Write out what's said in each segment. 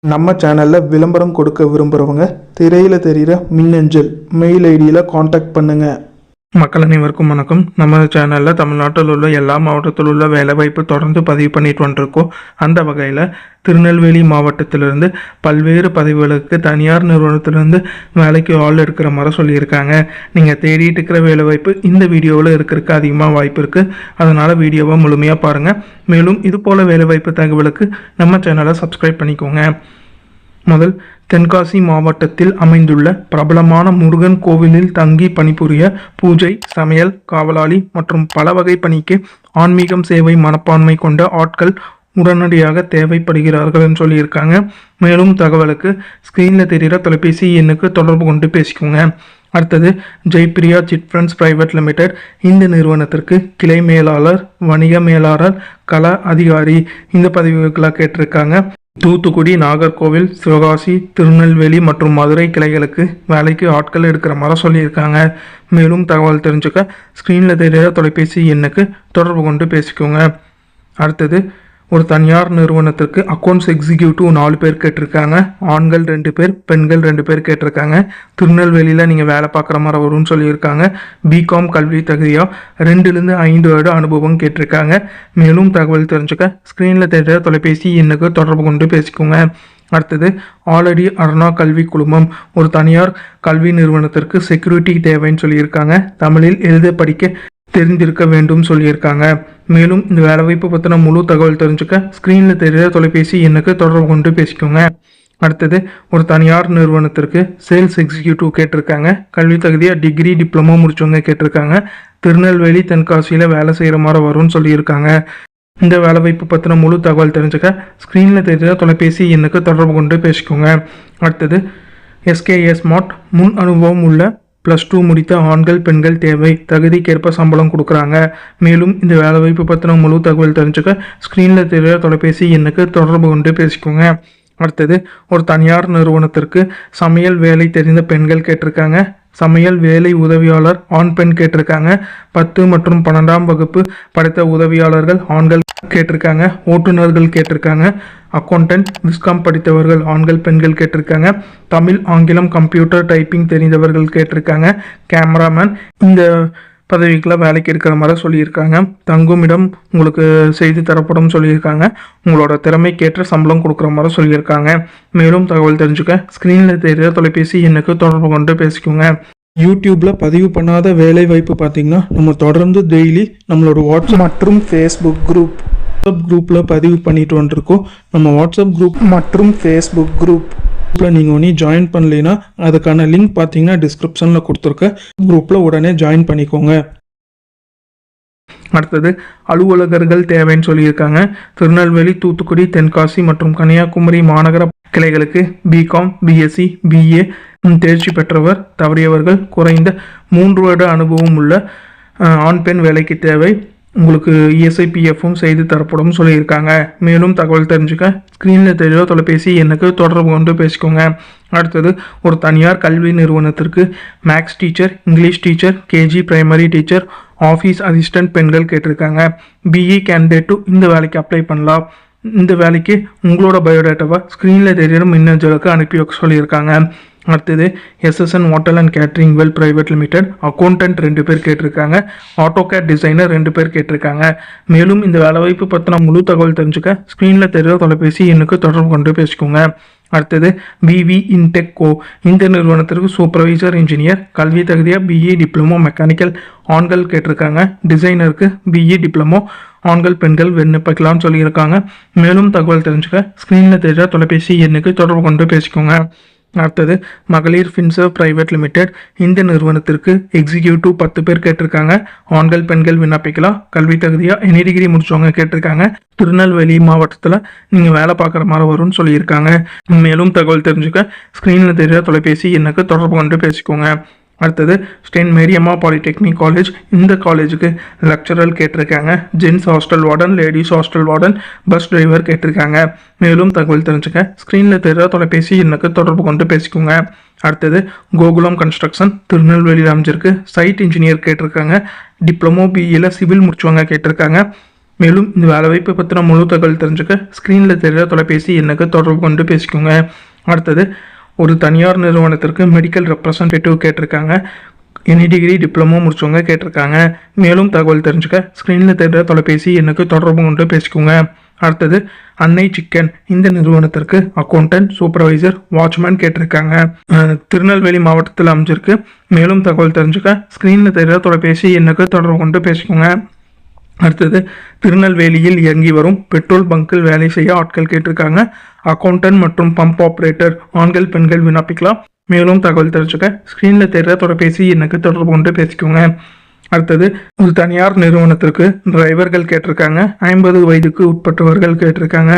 நம்ம சேனலில் விளம்பரம் கொடுக்க விரும்புகிறவங்க திரையில் தெரிகிற மின்னஞ்சல் மெயில் ஐடியில் காண்டாக்ட் பண்ணுங்கள். மக்கள் அனைவருக்கும் வணக்கம். நம்ம சேனலில் தமிழ்நாட்டில் உள்ள எல்லா மாவட்டத்தில் உள்ள வேலைவாய்ப்பு தொடர்ந்து பதிவு பண்ணிட்டு வந்துருக்கோம். அந்த வகையில் திருநெல்வேலி மாவட்டத்திலிருந்து பல்வேறு பதவிகளுக்கு தனியார் நிறுவனத்திலிருந்து வேலைக்கு ஆள் எடுக்கிற மாதிரி சொல்லியிருக்காங்க. நீங்கள் தேடிட்டு இருக்கிற வேலைவாய்ப்பு இந்த வீடியோவில் இருக்கிறதுக்கு அதிகமாக வாய்ப்பு இருக்குது. அதனால் வீடியோவை முழுமையாக பாருங்கள். மேலும் இது போல் வேலைவாய்ப்பு தகவலுக்கு நம்ம சேனலை சப்ஸ்கிரைப் பண்ணிக்கோங்க. முதல், தென்காசி மாவட்டத்தில் அமைந்துள்ள பிரபலமான முருகன் கோவிலில் தங்கி பணிபுரிய பூஜை, சமையல், காவலாளி மற்றும் பல வகை பணிக்கு ஆன்மீகம் சேவை மனப்பான்மை கொண்ட ஆட்கள் உடனடியாக தேவைப்படுகிறார்கள் சொல்லியிருக்காங்க. மேலும் தகவலுக்கு ஸ்க்ரீனில் தெரிகிற தொலைபேசி எண்ணுக்கு தொடர்பு கொண்டு பேசிக்கோங்க. அடுத்தது, ஜெய்பிரியா சிட் ஃபண்ட்ஸ் பிரைவேட் லிமிடெட். இந்த நிறுவனத்திற்கு கிளை மேலாளர், வணிக மேலாளர், கள அதிகாரி இந்த பதவிகளாக கேட்டிருக்காங்க. தூத்துக்குடி, நாகர்கோவில், சிவகாசி, திருநெல்வேலி மற்றும் மதுரை கிளைகளுக்கு வேலைக்கு ஆட்கள் எடுக்கிற மாதிரி சொல்லியிருக்காங்க. மேலும் தகவல் தெரிஞ்சுக்க ஸ்க்ரீனில் தெரிகிற தொலைபேசி எண்ணுக்கு தொடர்பு கொண்டு பேசிக்கோங்க. அடுத்தது, ஒரு தனியார் நிறுவனத்திற்கு அக்கௌண்ட்ஸ் எக்ஸிக்யூட்டிவ் 4 பேர் கேட்டிருக்காங்க. ஆண்கள் 2 பேர், பெண்கள் 2 பேர் கேட்டிருக்காங்க. திருநெல்வேலியில் நீங்கள் வேலை பார்க்குற மாதிரி வரும்னு சொல்லியிருக்காங்க. பிகாம் கல்வி தகுதியாக 2லேருந்து 5 வருட அனுபவம் கேட்டிருக்காங்க. மேலும் தகவல் தெரிஞ்சுக்க ஸ்க்ரீனில் தெரிகிற தொலைபேசி எண்ணுக்கு தொடர்பு கொண்டு பேசிக்கோங்க. அடுத்தது, ஆல்ரெடி அருணா கல்வி குழுமம். ஒரு தனியார் கல்வி நிறுவனத்திற்கு செக்யூரிட்டி தேவைன்னு சொல்லியிருக்காங்க. தமிழில் எழுத படிக்க தெரிந்திருக்க வேண்டும் சொல்லியிருக்காங்க. மேலும் இந்த வேலைவாய்ப்பு பற்றின முழு தகவல் தெரிஞ்சுக்க ஸ்க்ரீனில் தெரிகிற தொலைபேசி எண்ணுக்கு தொடர்பு கொண்டு பேசிக்கோங்க. அடுத்தது, ஒரு தனியார் நிறுவனத்திற்கு சேல்ஸ் எக்ஸிக்யூட்டிவ் கேட்டிருக்காங்க. கல்வி தகுதியாக டிகிரி, டிப்ளமோ முடிச்சவங்க கேட்டிருக்காங்க. திருநெல்வேலி, தென்காசியில் வேலை செய்கிற மாதிரி வரும்னு சொல்லியிருக்காங்க. இந்த வேலைவாய்ப்பு பற்றின முழு தகவல் தெரிஞ்சுக்க ஸ்க்ரீனில் தெரிகிற தொலைபேசி எண்ணுக்கு தொடர்பு கொண்டு பேசிக்கோங்க. அடுத்தது, எஸ்கேஎஸ் ஸ்மார்ட். முன் அனுபவம் உள்ள +2 முடித்த ஆண்கள், பெண்கள் தேவை. தகுதிக்கேற்ப சம்பளம் கொடுக்குறாங்க. மேலும் இந்த வேலைவாய்ப்பு பற்றின முழு தகவல் தெரிஞ்சுக்க ஸ்க்ரீனில் தெரிகிற தொலைபேசி எண்ணுக்கு தொடர்பு கொண்டு பேசிக்கோங்க. அடுத்தது, ஒரு தனியார் நிறுவனத்திற்கு சமையல் வேலை தெரிந்த பெண்கள் கேட்டிருக்காங்க. சமையல் வேலை உதவியாளர் ஆண், பெண் கேட்டிருக்காங்க. 10 மற்றும் 12ஆம் வகுப்பு படித்த உதவியாளர்கள் ஆண்கள் கேட்டிருக்காங்க. ஓட்டுநர்கள் கேட்டிருக்காங்க. அக்கௌண்டன்ட், விஸ்காம் படித்தவர்கள் ஆண்கள், பெண்கள் கேட்டிருக்காங்க. தமிழ், ஆங்கிலம், கம்ப்யூட்டர் டைப்பிங் தெரிந்தவர்கள் கேட்டிருக்காங்க. கேமராமேன் இந்த பதவிக்கெல்லாம் வேலைக்கு எடுக்கிற மாதிரி சொல்லியிருக்காங்க. தங்குமிடம் உங்களுக்கு செய்து தரப்படும் சொல்லியிருக்காங்க. உங்களோட திறமைக்கேற்ற சம்பளம் கொடுக்குற மாதிரி சொல்லியிருக்காங்க. மேலும் தகவல் தெரிஞ்சுக்க ஸ்க்ரீனில் தெரிகிற தொலைபேசி எண்ணுக்கு தொடர்பு கொண்டு பேசிக்கோங்க. யூடியூப்பில் பதிவு பண்ணாத வேலை வாய்ப்பு பார்த்திங்கன்னா நம்ம தொடர்ந்து டெய்லி நம்மளோட வாட்ஸ்அப் மற்றும் ஃபேஸ்புக் குரூப்பில் பதிவு பண்ணிட்டு வந்துருக்கோம். நம்ம வாட்ஸ்அப் குரூப் மற்றும் ஃபேஸ்புக் குரூப்பில் நீங்கள் ஒன்று ஜாயின் பண்ணலைன்னா அதுக்கான லிங்க் பார்த்தீங்கன்னா டிஸ்கிரிப்ஷனில் கொடுத்துருக்க. குரூப்பில் உடனே ஜாயின் பண்ணிக்கோங்க. அடுத்தது, அலுவலகர்கள் தேவைன்னு சொல்லியிருக்காங்க. திருநெல்வேலி, தூத்துக்குடி, தென்காசி மற்றும் கன்னியாகுமரி மாநகர கிளைகளுக்கு பிகாம், பிஎஸ்சி, பிஏ தேர்ச்சி பெற்றவர், தவறியவர்கள், குறைந்த 3 வருட அனுபவம் உள்ள ஆண், பெண் வேலைக்கு தேவை. உங்களுக்கு இஎஸ்ஐபிஎஃப்பும் செய்து தரப்படும் சொல்லியிருக்காங்க. மேலும் தகவல் தெரிஞ்சுக்க ஸ்க்ரீனில் தெரிகிற தொலைபேசி எண்ணுக்கு தொடர்பு கொண்டு பேசிக்கோங்க. அடுத்தது, ஒரு தனியார் கல்வி நிறுவனத்திற்கு maths teacher, English teacher, KG primary teacher, office assistant பெண்கள் கேட்டிருக்காங்க. பிஇ கேண்டிடேட்டும் இந்த வேலைக்கு அப்ளை பண்ணலாம். இந்த வேலைக்கு உங்களோட பயோடேட்டாவை ஸ்க்ரீனில் தெரிகிற மின்னஞ்சலுக்கு அனுப்பி வைக்க சொல்லியிருக்காங்க. அடுத்தது, SSN hotel and catering well private limited. Accountant 2 பேர் கேட்டிருக்காங்க. ஆட்டோகேட் டிசைனர் 2 பேர் கேட்டிருக்காங்க. மேலும் இந்த வேலைவாய்ப்பு பற்றின முழு தகவல் தெரிஞ்சுக்க ஸ்க்ரீனில் தெரிகிற தொலைபேசி எண்ணுக்கு தொடர்பு கொண்டு பேசிக்கோங்க. அடுத்தது, பிவி இன்டெக் கோ. இந்த நிறுவனத்திற்கு சூப்பர்வைசர் இன்ஜினியர். கல்வி தகுதியாக பிஇ, டிப்ளமோ மெக்கானிக்கல் ஆண்கள் கேட்டிருக்காங்க. டிசைனருக்கு பிஇ, டிப்ளமோ ஆண்கள், பெண்கள் விண்ணப்பிக்கலாம்னு சொல்லியிருக்காங்க. மேலும் தகவல் தெரிஞ்சுக்க ஸ்க்ரீனில் தெரிகிற தொலைபேசி எண்ணுக்கு தொடர்பு கொண்டு பேசிக்கோங்க. அடுத்தது, மகளிர் ஃபின்சர்வ் பிரைவேட் லிமிடெட். இந்த நிறுவனத்திற்கு எக்ஸிக்யூட்டிவ் 10 பேர் கேட்டிருக்காங்க. ஆண்கள், பெண்கள் விண்ணப்பிக்கலாம். கல்வி தகுதியாக எனி டிகிரி முடிச்சவங்க கேட்டிருக்காங்க. திருநெல்வேலி மாவட்டத்தில் நீங்கள் வேலை பார்க்குற மாதிரி வரும்னு சொல்லியிருக்காங்க. மேலும் தகவல் தெரிஞ்சுக்க ஸ்க்ரீனில் தெரிகிற தொலைபேசி எண்ணுக்கு தொடர்பு கொண்டு பேசிக்கோங்க. அடுத்தது, ஸ்டெயின் மேரியம்மா பாலிடெக்னிக் காலேஜ். இந்த காலேஜுக்கு லெக்சரர் கேட்டிருக்காங்க. Gents hostel warden, ladies hostel warden, bus driver கேட்டிருக்காங்க. மேலும் தகவல் தெரிஞ்சுக்க ஸ்க்ரீனில் தெரிகிற தொலைபேசி எண்ணுக்கு தொடர்பு கொண்டு பேசிக்கோங்க. அடுத்தது, கோகுலம் கன்ஸ்ட்ரக்ஷன். திருநெல்வேலியில் அமைஞ்சிருக்கு. சைட் இன்ஜினியர் கேட்டிருக்காங்க. டிப்ளமோ, பிஇயில் சிவில் முடிச்சவங்க கேட்டிருக்காங்க. மேலும் இந்த வேலைவாய்ப்பு பற்றின முழு தகவல் தெரிஞ்சுக்க ஸ்க்ரீனில் தெரிகிற தொலைபேசி எண்ணுக்கு தொடர்பு கொண்டு பேசிக்கோங்க. அடுத்தது ஒரு தனியார் நிறுவனத்திற்கு மெடிக்கல் ரெப்ரசன்டேட்டிவ் கேட்டிருக்காங்க. எனி டிகிரி டிப்ளமோ முடிச்சவங்க கேட்டிருக்காங்க. மேலும் தகவல் தெரிஞ்சுக்க ஸ்க்ரீனில் தெரிகிற தொலைபேசி எண்ணுக்கு தொடர்பு கொண்டு பேசிக்கோங்க. அடுத்தது அன்னை சிக்கன் இந்த நிறுவனத்திற்கு அக்கௌண்டன்ட், சூப்பர்வைசர், வாட்ச்மேன் கேட்டிருக்காங்க. திருநெல்வேலி மாவட்டத்தில் அமைஞ்சிருக்கு. மேலும் தகவல் தெரிஞ்சுக்க ஸ்க்ரீனில் தெரிகிற தொலைபேசி எண்ணுக்கு தொடர்பு கொண்டு பேசிக்கோங்க. அடுத்தது திருநெல்வேலியில் இயங்கி வரும் பெட்ரோல் பங்கில் வேலை செய்ய ஆட்கள் கேட்டிருக்காங்க. அக்கௌண்டன்ட் மற்றும் பம்ப் ஆப்ரேட்டர் ஆண்கள் பெண்கள் விண்ணப்பிக்கலாம். மேலும் தகவல் தெரிஞ்சுக்க ஸ்க்ரீனில் தெரிகிற தொலைபேசி எண்ணுக்கு தொடர்பு கொண்டு பேசிக்கோங்க. அடுத்தது ஒரு தனியார் நிறுவனத்திற்கு டிரைவர்கள் கேட்டிருக்காங்க. 50 வயதுக்கு உட்பட்டவர்கள் கேட்டிருக்காங்க.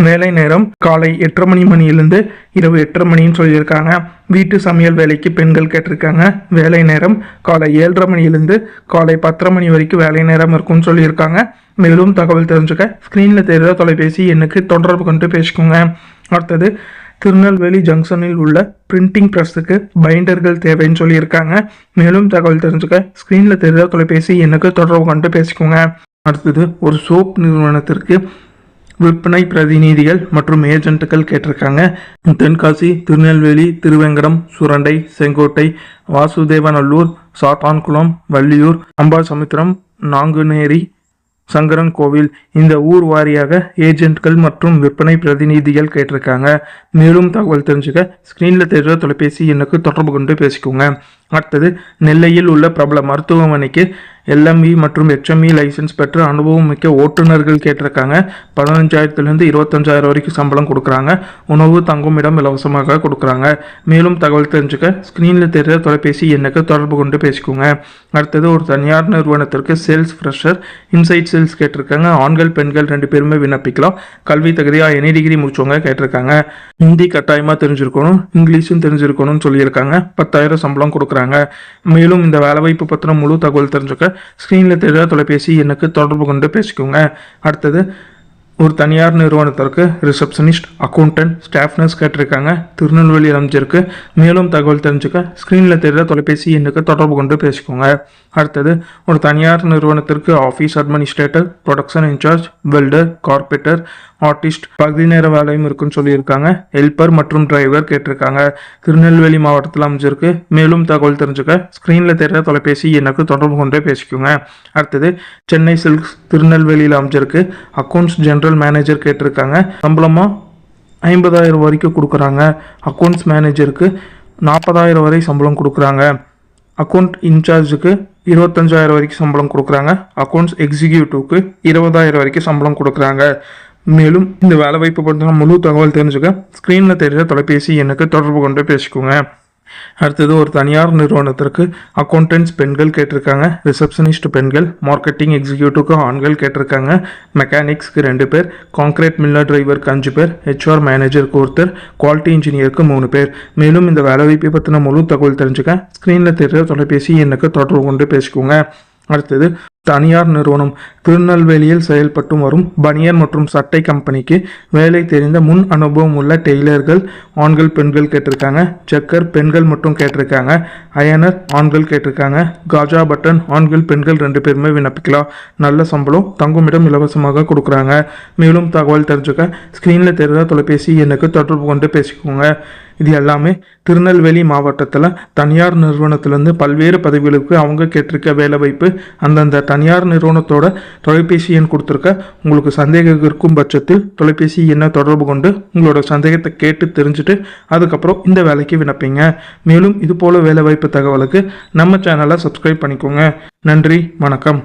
வேலை நேரம் காலை 8:30 மணியிலிருந்து இரவு 8:30 மணின்னு சொல்லியிருக்காங்க. வீட்டு சமையல் வேலைக்கு பெண்கள் கேட்டிருக்காங்க. வேலை நேரம் காலை 7:30 மணியிலிருந்து காலை 10:30 மணி வரைக்கும் வேலை நேரம் இருக்கும்னு சொல்லியிருக்காங்க. மேலும் தகவல் தெரிஞ்சுக்க ஸ்க்ரீனில் தெரிகிற தொலைபேசி எண்ணுக்கு தொடர்பு கொண்டு பேசிக்கோங்க. அடுத்தது திருநெல்வேலி ஜங்ஷனில் உள்ள பிரிண்டிங் ப்ரெஸ்ஸுக்கு பைண்டர்கள் தேவைன்னு சொல்லியிருக்காங்க. மேலும் தகவல் தெரிஞ்சுக்க ஸ்க்ரீனில் தெரிகிற தொலைபேசி எண்ணுக்கு தொடர்பு கொண்டு பேசிக்கோங்க. அடுத்தது ஒரு சோப் நிறுவனத்திற்கு விற்பனை பிரதிநிதிகள் மற்றும் ஏஜென்ட்டுகள் கேட்டிருக்காங்க. தென்காசி, திருநெல்வேலி, திருவேங்கடம், சுரண்டை, செங்கோட்டை, வாசுதேவநல்லூர், சாத்தான்குளம், வள்ளியூர், அம்பாசமுத்திரம், நாங்குநேரி, சங்கரன் கோவில் இந்த ஊர் வாரியாக ஏஜென்ட்கள் மற்றும் விற்பனை பிரதிநிதிகள் கேட்டிருக்காங்க. மேலும் தகவல் தெரிஞ்சுக்க ஸ்க்ரீனில் தெரிகிற தொலைபேசி எண்ணுக்கு தொடர்பு கொண்டு பேசிக்கோங்க. அடுத்தது நெல்லையில் உள்ள பிரபல மருத்துவமனைக்கு LME மற்றும் HME லைசன்ஸ் பெற்ற அனுபவம் மிக்க ஓட்டுநர்கள் கேட்டிருக்காங்க. 15,000 25,000 வரைக்கும் சம்பளம் கொடுக்குறாங்க. உணவு தங்கும் இடம் இலவசமாக கொடுக்குறாங்க. மேலும் தகவல் தெரிஞ்சுக்க ஸ்க்ரீனில் தெரிகிற தொலைபேசி எண்ணுக்கு தொடர்பு கொண்டு பேசிக்கோங்க. அடுத்தது ஒரு தனியார் நிறுவனத்திற்கு சேல்ஸ் ஃப்ரெஷர் இன்சைட் சேல்ஸ் கேட்டிருக்காங்க. ஆண்கள் பெண்கள் 2 பேருமே விண்ணப்பிக்கலாம். கல்வி தகுதியாக எனி டிகிரி முடிச்சவங்க கேட்டிருக்காங்க. ஹிந்தி கட்டாயமாக தெரிஞ்சிருக்கணும், இங்கிலீஷும் தெரிஞ்சிருக்கணும்னு சொல்லியிருக்காங்க. 10,000 சம்பளம் கொடுக்குறாங்க. மேலும் இந்த வேலைவாய்ப்பு பற்றின முழு தகவல் தெரிஞ்சுக்க ஸ்க்ரீனில் தெரிகிற தொலைபேசி எண்ணுக்கு தொடர்பு கொண்டு பேசிக்கோங்க. அடுத்தது ஒரு தனியார் நிறுவனத்திற்கு ரிசப்ஷனிஸ்ட், அக்கௌண்டன்ட், ஸ்டாஃப் நர்ஸ் கேட்டிருக்காங்க. திருநெல்வேலி அமைஞ்சிருக்கு. மேலும் தகவல் தெரிஞ்சுக்க ஸ்க்ரீனில் தெரிகிற தொலைபேசி எண்ணுக்கு தொடர்பு கொண்டு பேசிக்கோங்க. அடுத்தது ஒரு தனியார் நிறுவனத்திற்கு office administrator, production incharge, welder, carpenter, artist பகுதி நேர வேலையும் இருக்குன்னு சொல்லியிருக்காங்க. ஹெல்ப்பர் மற்றும் டிரைவர் கேட்டிருக்காங்க. திருநெல்வேலி மாவட்டத்தில் அமைஞ்சிருக்கு. மேலும் தகவல் தெரிஞ்சுக்க ஸ்க்ரீனில் தெரிகிற தொலைபேசி எண்ணுக்கு தொடர்பு கொண்டே பேசிக்கோங்க. அடுத்தது சென்னை சில்க்ஸ் திருநெல்வேலியில் அமைஞ்சிருக்கு. அக்கௌண்ட்ஸ் ஜெனரல் மேனேஜர் கேட்டிருக்காங்க. சம்பளமாக 50,000 வரைக்கும் கொடுக்குறாங்க. அக்கௌண்ட்ஸ் மேனேஜருக்கு 40,000 வரை சம்பளம் கொடுக்குறாங்க. அக்கௌண்ட் இன்சார்ஜுக்கு 25,000 வரைக்கும் சம்பளம் கொடுக்குறாங்க. அக்கௌண்ட்ஸ் எக்ஸிக்யூட்டிவ்க்கு 20,000 வரைக்கும் சம்பளம் கொடுக்குறாங்க. மேலும் இந்த வேலைவாய்ப்பு பற்றின முழு தகவல் தெரிஞ்சுக்க ஸ்க்ரீனில் தெரிகிற தொலைபேசி எண்ணுக்கு தொடர்பு கொண்டு பேசிக்கோங்க. அடுத்தது ஒரு தனியார் நிறுவனத்திற்கு அக்கௌண்டன்ட்ஸ் பெண்கள் கேட்டிருக்காங்க. ரிசப்ஷனிஸ்ட் பெண்கள், மார்க்கெட்டிங் எக்ஸிக்யூட்டிவ்க்கு ஆண்கள் கேட்டிருக்காங்க. மெக்கானிக்ஸ்க்கு 2 பேர், கான்கிரீட் மில்லர் டிரைவருக்கு 5 பேர், HR மேனேஜருக்கு 1, குவாலிட்டி இன்ஜினியருக்கு 3 பேர். மேலும் இந்த வேலைவாய்ப்பை பற்றின முழு தகவல் தெரிஞ்சுக்க ஸ்க்ரீனில் தெரிகிற தொலைபேசி எண்ணுக்கு தொடர்பு கொண்டு பேசிக்கோங்க. அடுத்தது தனியார் நிறுவனம் திருநெல்வேலியில் செயல்பட்டு வரும் பனியன் மற்றும் சட்டை கம்பெனிக்கு வேலை தெரிந்த முன் அனுபவம் உள்ள டெய்லர்கள் ஆண்கள் பெண்கள் கேட்டிருக்காங்க. செக்கர் பெண்கள் மட்டும் கேட்டிருக்காங்க. அயனர் ஆண்கள் கேட்டிருக்காங்க. காஜா பட்டன் ஆண்கள் பெண்கள் 2 பேருமே விண்ணப்பிக்கலாம். நல்ல சம்பளம், தங்குமிடம் இலவசமாக கொடுக்குறாங்க. மேலும் தகவல் தெரிஞ்சுக்க ஸ்க்ரீனில் தெரிகிற தொலைபேசி எண்ணுக்கு தொடர்பு கொண்டு பேசிக்கோங்க. இது எல்லாமே திருநெல்வேலி மாவட்டத்தில் தனியார் நிறுவனத்திலேருந்து பல்வேறு பதவிகளுக்கு அவங்க கேட்டிருக்க வேலை வாய்ப்பு. அந்தந்த தனியார் நிறுவனத்தோட தொலைபேசி எண் கொடுத்துருக்க. உங்களுக்கு சந்தேகம் இருக்கும் பட்சத்தில் தொலைபேசி எண்ணை தொடர்பு கொண்டு உங்களோட சந்தேகத்தை கேட்டு தெரிஞ்சுட்டு அதுக்கப்புறம் இந்த வேலைக்கு விண்ணப்பிங்க. மேலும் இது போல வேலை வாய்ப்பு தகவலுக்கு நம்ம சேனலை சப்ஸ்கிரைப் பண்ணிக்கோங்க. நன்றி, வணக்கம்.